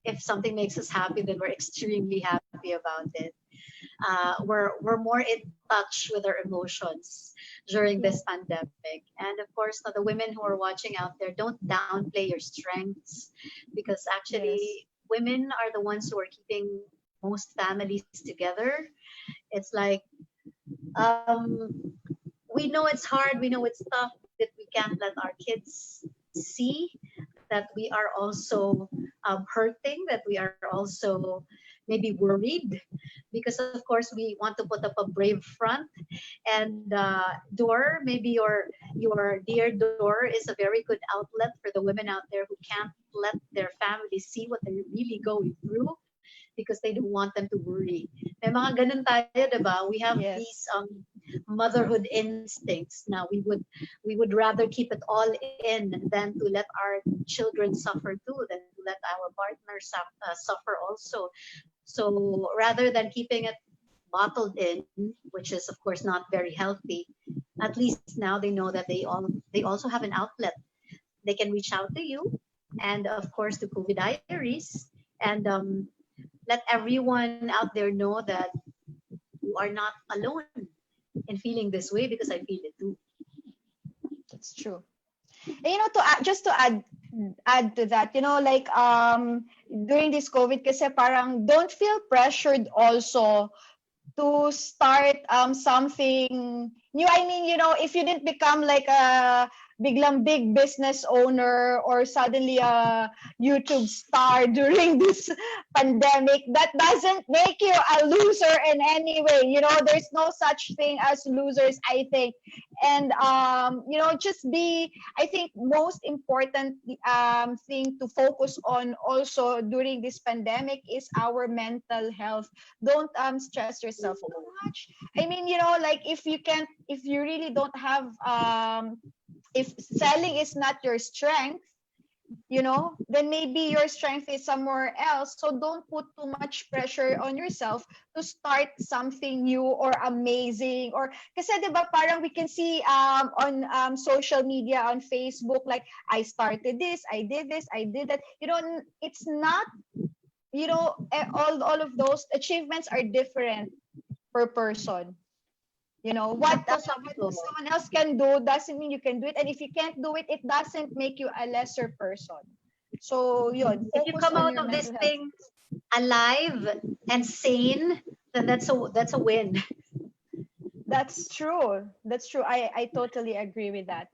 Speaker 2: if something makes us happy, then we're extremely happy about it. We're more in touch with our emotions during this pandemic. And of course, now the women who are watching out there, don't downplay your strengths, because actually women are the ones who are keeping most families together. It's like we know it's hard, we know it's tough, that we can't let our kids see that we are also hurting, that we are also maybe worried, because of course we want to put up a brave front. And Dore, maybe your dear Dore is a very good outlet for the women out there who can't let their families see what they're really going through, because they don't want them to worry. May mga ganun tayo, diba? We have these
Speaker 1: Yes.
Speaker 2: motherhood instincts. Now we would rather keep it all in than to let our children suffer too, than to let our partners suffer also. So rather than keeping it bottled in, which is of course not very healthy, at least now they know that they also have an outlet. They can reach out to you, and of course to COVID Diaries, and let everyone out there know that you are not alone in feeling this way, because I feel it too.
Speaker 1: That's true. And, to add, just to add to that, like during this COVID, kasi parang don't feel pressured also to start something new. I mean, if you didn't become like a biglang big business owner or suddenly a YouTube star during this pandemic, that doesn't make you a loser in any way. There's no such thing as losers, I think. And just be, I think, most important thing to focus on also during this pandemic is our mental health. Don't stress yourself too much. I mean, like if you really don't have if selling is not your strength, then maybe your strength is somewhere else. So don't put too much pressure on yourself to start something new or amazing. Or kasi 'di ba parang we can see on social media, on Facebook, like I started this, I did this, I did that. It's not, all of those achievements are different per person. What
Speaker 2: Sakto-sakto.
Speaker 1: someone else can do doesn't mean you can do it, and if you can't do it, it doesn't make you a lesser person. So yun,
Speaker 2: If you
Speaker 1: focus
Speaker 2: come
Speaker 1: on
Speaker 2: out
Speaker 1: your
Speaker 2: of this
Speaker 1: mental health.
Speaker 2: thing alive and sane, then that's a win.
Speaker 1: That's true. That's true. I totally agree with that.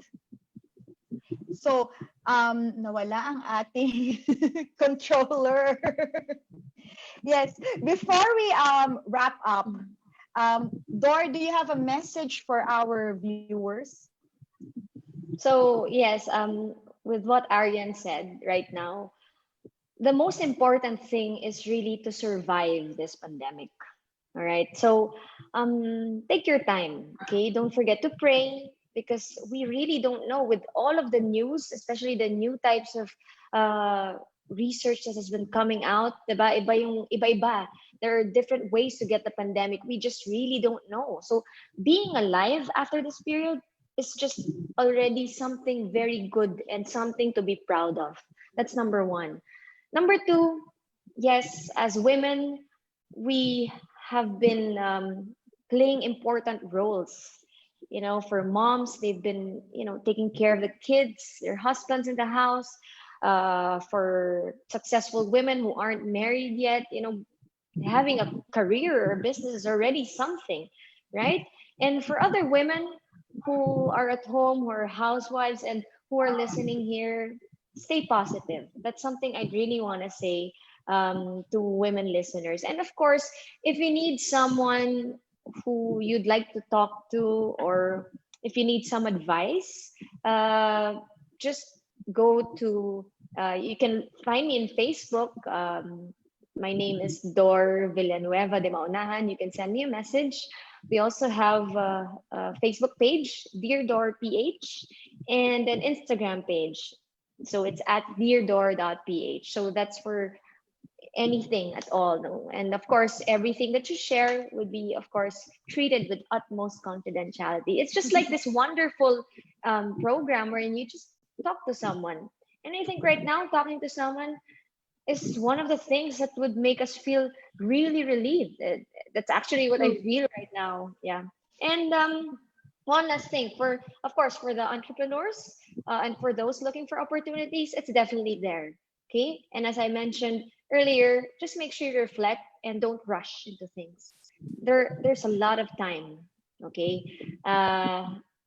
Speaker 1: So nawala ang ating controller. Yes, before we wrap up, Dor, do you have a message for our viewers?
Speaker 4: So yes, with what Aryan said right now, the most important thing is really to survive this pandemic. All right. So take your time. Okay. Don't forget to pray, because we really don't know with all of the news, especially the new types of research that has been coming out. Diba? Iba-iba. There are different ways to get the pandemic. We just really don't know. So being alive after this period is just already something very good and something to be proud of. That's number one. Number two, yes, as women, we have been playing important roles. For moms, they've been, taking care of the kids, their husbands in the house. For successful women who aren't married yet, having a career or business is already something, right? And for other women who are at home, who are housewives, and who are listening here, stay positive. That's something I really want to say to women listeners. And of course, if you need someone who you'd like to talk to, or if you need some advice, just go to, you can find me in Facebook. My name is Dore Dimaunahan. You can send me a message. We also have a Facebook page, Dear Dore PH, and an Instagram page. So it's at deardore.ph. So that's for anything at all. No? And of course, everything that you share would be, of course, treated with utmost confidentiality. It's just like this wonderful program wherein you just talk to someone. And I think right now, talking to someone is one of the things that would make us feel really relieved. That's actually what I feel right now. Yeah. And one last thing, of course, for the entrepreneurs and for those looking for opportunities, it's definitely there. Okay. And as I mentioned earlier, just make sure you reflect and don't rush into things. There's a lot of time. Okay.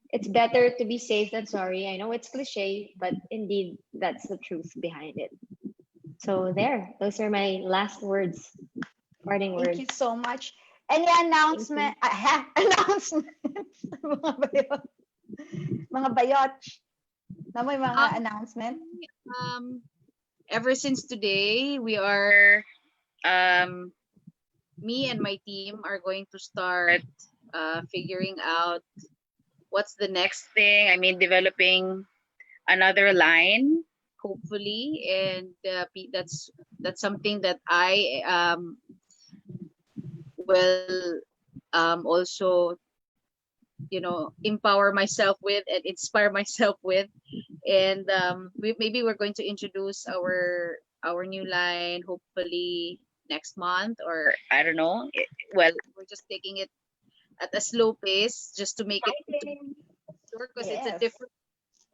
Speaker 4: It's better to be safe than sorry. I know it's cliche, but indeed, that's the truth behind it. So those are my last words. Parting
Speaker 1: Thank
Speaker 4: words.
Speaker 1: you so much. Any
Speaker 4: Thank you.
Speaker 1: announcement? Announcements. Mga bayot. Mga bayot. Na may mga
Speaker 3: Um,
Speaker 1: announcement?
Speaker 3: um, ever since today, we are me and my team are going to start figuring out what's the next thing. I mean, developing another line, hopefully, and that's something that I will also empower myself with and inspire myself with. And maybe we're going to introduce our new line hopefully next month, or I don't know. Well, we're just taking it at a slow pace just to make it to be sure, because it's a
Speaker 1: Yes.
Speaker 3: different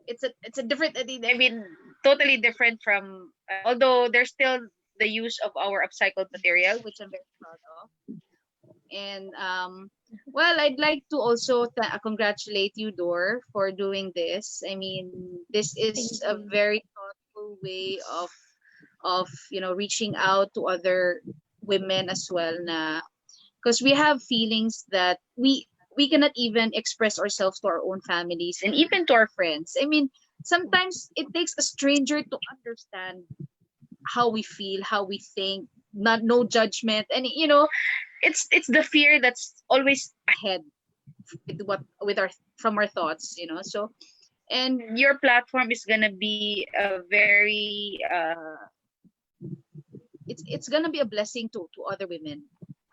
Speaker 3: it's a different, I mean, totally different from although there's still the use of our upcycled material, which I'm very proud of. And well, I'd like to also congratulate you, Dor, for doing this. I mean, this is
Speaker 4: Thank
Speaker 3: a
Speaker 4: you.
Speaker 3: very thoughtful way of reaching out to other women as well, na because we have feelings that we cannot even express ourselves to our own families and even to our friends. I mean, sometimes it takes a stranger to understand how we feel, how we think, not no judgment. And it's the fear that's always ahead with our from our thoughts. So, and your platform is gonna be a very it's gonna be a blessing to other women,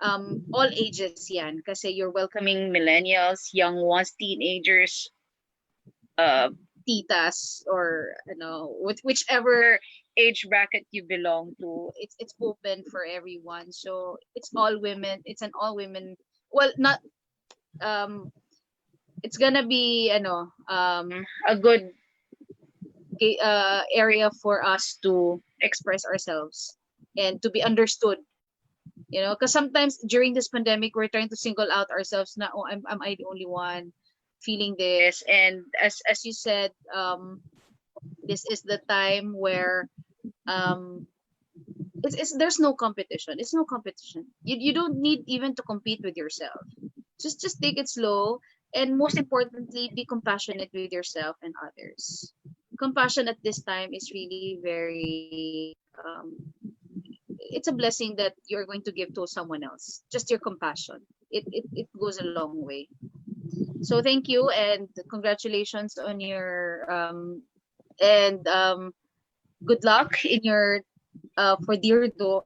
Speaker 3: all ages yan, kasi you're welcoming millennials, young ones, teenagers, uh titas, or with whichever age bracket you belong to. It's open for everyone, so it's all women, it's an all women, well, not um it's gonna be a good area for us to express ourselves and to be understood, because sometimes during this pandemic we're trying to single out ourselves na, oh, am I the only one feeling this? And as you said, this is the time where um it's there's no competition. It's no competition. You don't need even to compete with yourself. Just take it slow, and most importantly, be compassionate with yourself and others. Compassion at this time is really very it's a blessing that you're going to give to someone else. Just your compassion. It goes a long way. So thank you, and congratulations on your and good luck in your for Dear Door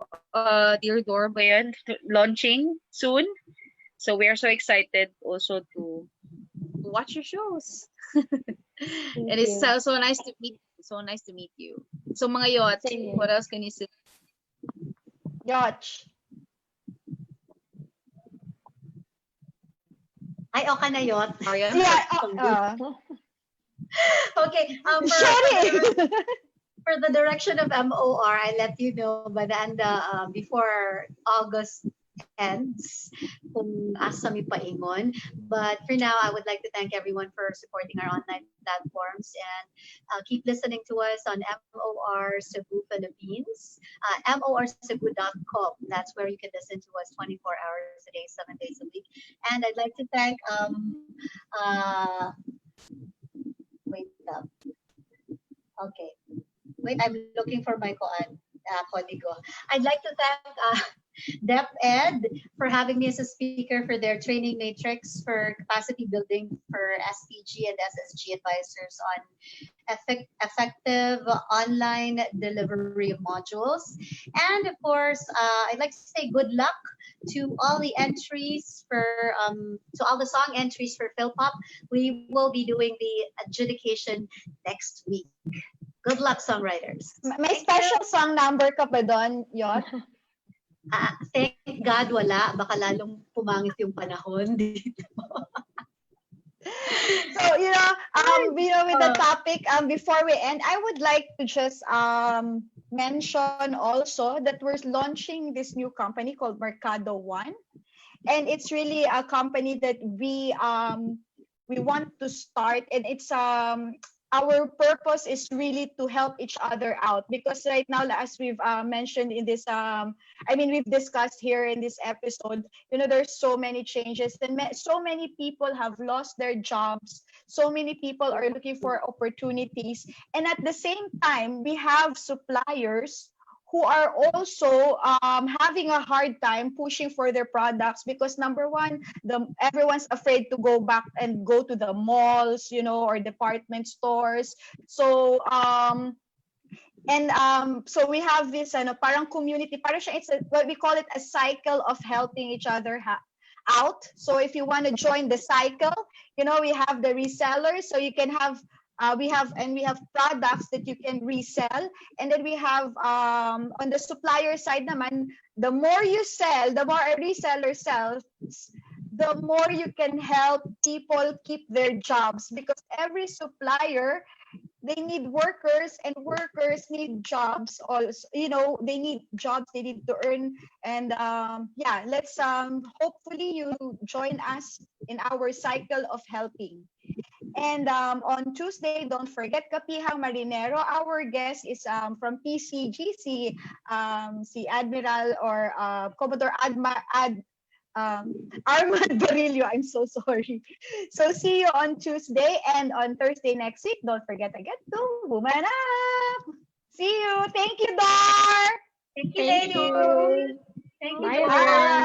Speaker 3: ba yun? Launching soon. So we are so excited also to watch your shows. And
Speaker 4: Thank
Speaker 3: it's
Speaker 4: you.
Speaker 3: so nice to meet you. So nice to meet you. So mga yot,
Speaker 4: Same here.
Speaker 3: what else can you say?
Speaker 1: Yoch.
Speaker 2: Ay, okay na yun.
Speaker 3: Maria?
Speaker 1: Yeah.
Speaker 2: Okay.
Speaker 1: Sherry.
Speaker 2: For the direction of MOR, I let you know by the end before August ends kung asa mi paingon. But for now, I would like to thank everyone for supporting our online platforms, and keep listening to us on MOR Cebu Philippines, morcebu.com. That's where you can listen to us 24 hours a day, 7 days a week. And I'd like to thank wait up. Okay. Wait, I'm looking for my código. I'd like to thank DepEd for having me as a speaker for their training matrix for capacity building for SPG and SSG advisors on effective online delivery of modules. And of course, I'd like to say good luck to all the entries for to all the song entries for Philpop. We will be doing the adjudication next week. Good luck, songwriters.
Speaker 1: May special song number ka ba doon, Yot?
Speaker 2: Thank God wala. Baka lalong pumangit yung panahon dito.
Speaker 1: So, with the topic, before we end, I would like to just mention also that we're launching this new company called Mercado One. And it's really a company that we want to start, and it's our purpose is really to help each other out, because right now, as we've mentioned in this I mean, we've discussed here in this episode, there's so many changes, and so many people have lost their jobs, so many people are looking for opportunities, and at the same time we have suppliers who are also having a hard time pushing for their products, because number one, everyone's afraid to go back and go to the malls, or department stores. So so we have this parang community, parang siya, what we call it, a cycle of helping each other out. So if you want to join the cycle, we have the resellers, so you can have we have products that you can resell, and then we have on the supplier side naman, the more you sell, the more a reseller sells, the more you can help people keep their jobs, because every supplier, they need workers, and workers need jobs also. They need jobs, they need to earn. And yeah, let's hopefully you join us in our cycle of helping. And on Tuesday, don't forget Kapihang Marinero. Our guest is from PCG, si Admiral or Commodore Armand Barillo. I'm so sorry. So see you on Tuesday, and on Thursday next week, don't forget again to woman up. See you. Thank you, Dar.
Speaker 2: Thank you,
Speaker 4: Thank
Speaker 2: ladies.
Speaker 4: you.
Speaker 2: Thank you,
Speaker 4: Bye,
Speaker 2: Dora.
Speaker 4: everyone.